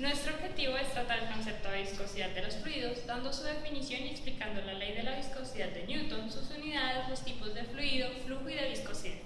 Nuestro objetivo es tratar el concepto de viscosidad de los fluidos, dando su definición y explicando la ley de la viscosidad de Newton, sus unidades, los tipos de fluido, flujo y de viscosidad.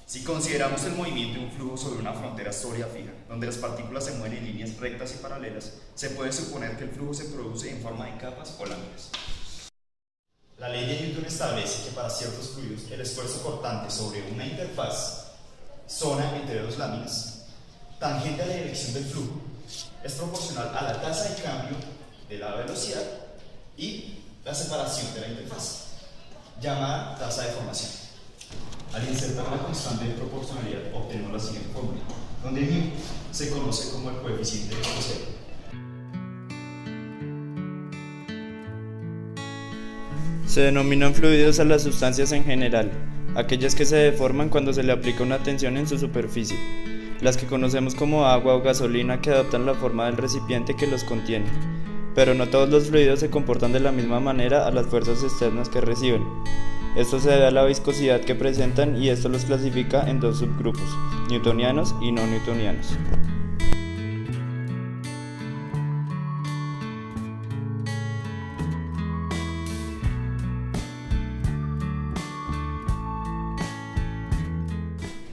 Si consideramos el movimiento de un flujo sobre una frontera sólida fija, donde las partículas se mueven en líneas rectas y paralelas, se puede suponer que el flujo se produce en forma de capas o láminas. La ley de Newton establece que para ciertos fluidos el esfuerzo cortante sobre una interfaz, zona entre dos láminas, tangente a la dirección del flujo, es proporcional a la tasa de cambio de la velocidad y la separación de la interfaz, llamada tasa de formación. Al insertar la constante de proporcionalidad obtenemos la siguiente fórmula, donde μ se conoce como el coeficiente de viscosidad. Se denominan fluidos a las sustancias en general, aquellas que se deforman cuando se le aplica una tensión en su superficie, las que conocemos como agua o gasolina que adoptan la forma del recipiente que los contiene, pero no todos los fluidos se comportan de la misma manera a las fuerzas externas que reciben. Esto se debe a la viscosidad que presentan y esto los clasifica en dos subgrupos, newtonianos y no newtonianos.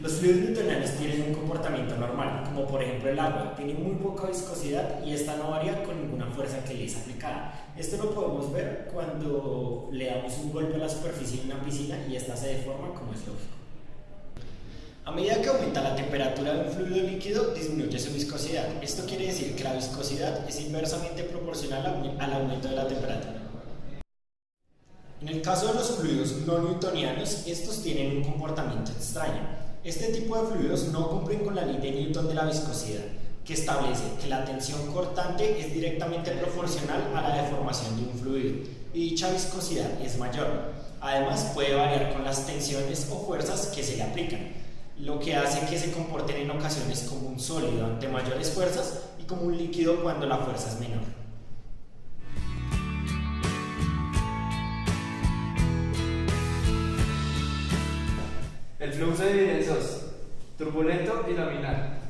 Los fluidos newtonianos tienen un comportamiento normal, como por ejemplo el agua, tiene muy poca viscosidad y esta no varía con ninguna fuerza que le es aplicada. Esto lo podemos ver cuando le damos un golpe a la superficie de una piscina y esta se deforma, como es lógico. A medida que aumenta la temperatura de un fluido líquido, disminuye su viscosidad. Esto quiere decir que la viscosidad es inversamente proporcional al aumento de la temperatura. En el caso de los fluidos no newtonianos, estos tienen un comportamiento extraño. Este tipo de fluidos no cumplen con la ley de Newton de la viscosidad, que establece que la tensión cortante es directamente proporcional a la deformación de un fluido, y dicha viscosidad es mayor. Además, puede variar con las tensiones o fuerzas que se le aplican, lo que hace que se comporten en ocasiones como un sólido ante mayores fuerzas y como un líquido cuando la fuerza es menor. El flujo se divide en dos, turbulento y laminar.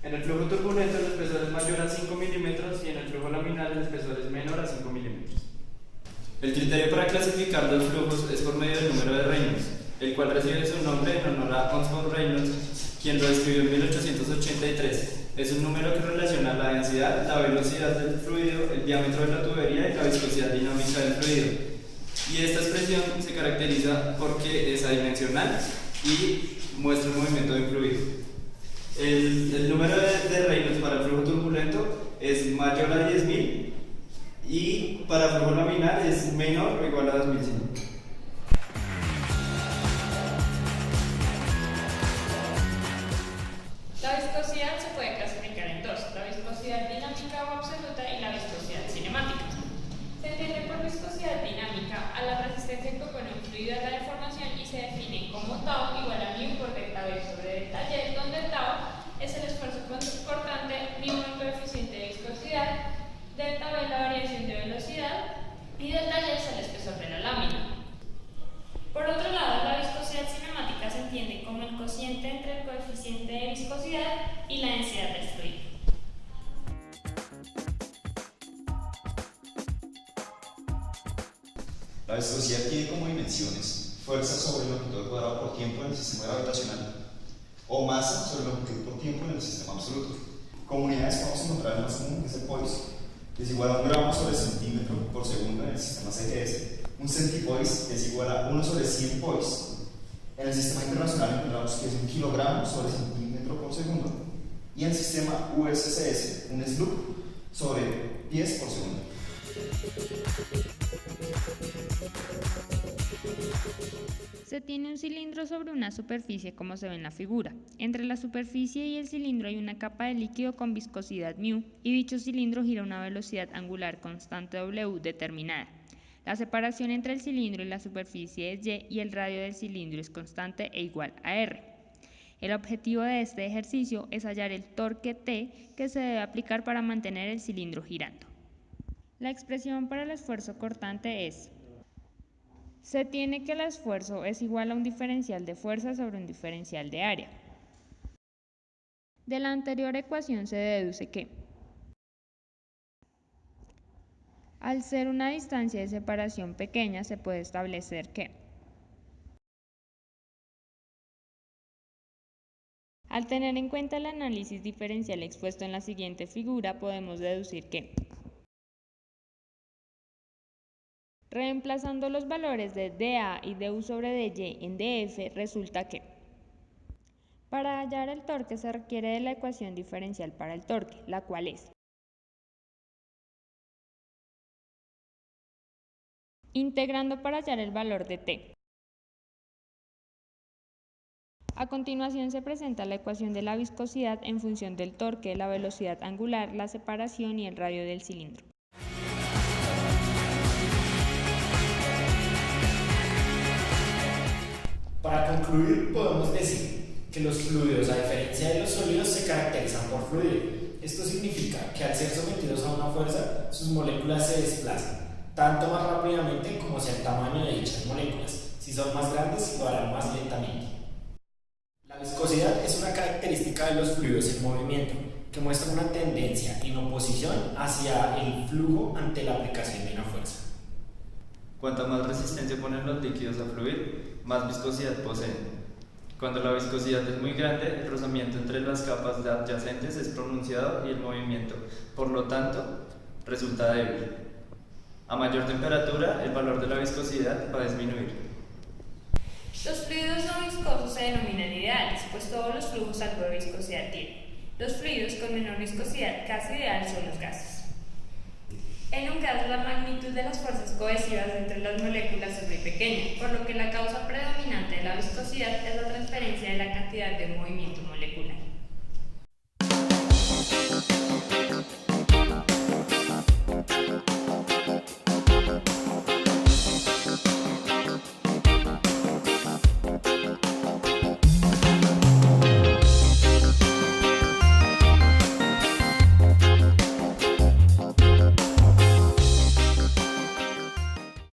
En el flujo turbulento el espesor es mayor a 5 milímetros y en el flujo laminar el espesor es menor a 5 milímetros. El criterio para clasificar los flujos es por medio del número de Reynolds, el cual recibe su nombre en honor a Hans von Reynolds, quien lo describió en 1883. Es un número que relaciona la densidad, la velocidad del fluido, el diámetro de la tubería y la viscosidad dinámica del fluido. Y esta expresión se caracteriza porque es adimensional y muestra el movimiento de un fluido. El número de Reynolds para el flujo turbulento es mayor a 10.000 y para el flujo laminar es menor o igual a 2.100. La viscosidad se puede clasificar en dos, la viscosidad dinámica o absoluta y la viscosidad cinemática. Se entiende por viscosidad dinámica a la resistencia que opone un fluido a la deformación y se define como tau igual a μ por delta V sobre delta Y, donde tau es el esfuerzo cortante, μ el coeficiente de viscosidad, delta V la variación de velocidad y delta Y es el espesor de la lámina. Por otro lado, la viscosidad cinemática se entiende como el cociente entre el coeficiente de viscosidad y la densidad del fluido. La viscosidad tiene como dimensiones fuerza sobre longitud cuadrada por tiempo en el sistema gravitacional o masa sobre longitud por tiempo en el sistema absoluto. Como unidades podemos encontrar el más común, que es el poise, que es igual a 1 gramo sobre centímetro por segundo en el sistema CGS. Un centipoise es igual a 1 sobre 100 poise. En el sistema internacional encontramos que es 1 kilogramo sobre centímetro por segundo. Y en el sistema USCS, un sloop sobre pies por segundo. Se tiene un cilindro sobre una superficie como se ve en la figura. Entre la superficie y el cilindro hay una capa de líquido con viscosidad μ y dicho cilindro gira a una velocidad angular constante W determinada. La separación entre el cilindro y la superficie es y el radio del cilindro es constante e igual a R. El objetivo de este ejercicio es hallar el torque T que se debe aplicar para mantener el cilindro girando. La expresión para el esfuerzo cortante es: se tiene que el esfuerzo es igual a un diferencial de fuerza sobre un diferencial de área. De la anterior ecuación se deduce que, al ser una distancia de separación pequeña, se puede establecer que, al tener en cuenta el análisis diferencial expuesto en la siguiente figura, podemos deducir que, reemplazando los valores de dA y du sobre dy en df, resulta que, para hallar el torque se requiere de la ecuación diferencial para el torque, la cual es: integrando para hallar el valor de t. A continuación se presenta la ecuación de la viscosidad en función del torque, la velocidad angular, la separación y el radio del cilindro. Para concluir, podemos decir que los fluidos, a diferencia de los sólidos, se caracterizan por fluir. Esto significa que al ser sometidos a una fuerza, sus moléculas se desplazan, tanto más rápidamente como sea el tamaño de dichas moléculas. Si son más grandes, lo harán más lentamente. La viscosidad es una característica de los fluidos en movimiento, que muestra una tendencia en oposición hacia el flujo ante la aplicación de una fuerza. Cuanta más resistencia ponen los líquidos a fluir, más viscosidad poseen. Cuando la viscosidad es muy grande, el rozamiento entre las capas adyacentes es pronunciado y el movimiento, por lo tanto, resulta débil. A mayor temperatura, el valor de la viscosidad va a disminuir. Los fluidos no viscosos se denominan ideales, pues todos los flujos algo de viscosidad tienen. Los fluidos con menor viscosidad casi ideal son los gases. En un gas, la magnitud de las fuerzas cohesivas entre las moléculas es muy pequeña, por lo que la causa predominante de la viscosidad es la transferencia de la cantidad de movimiento molecular.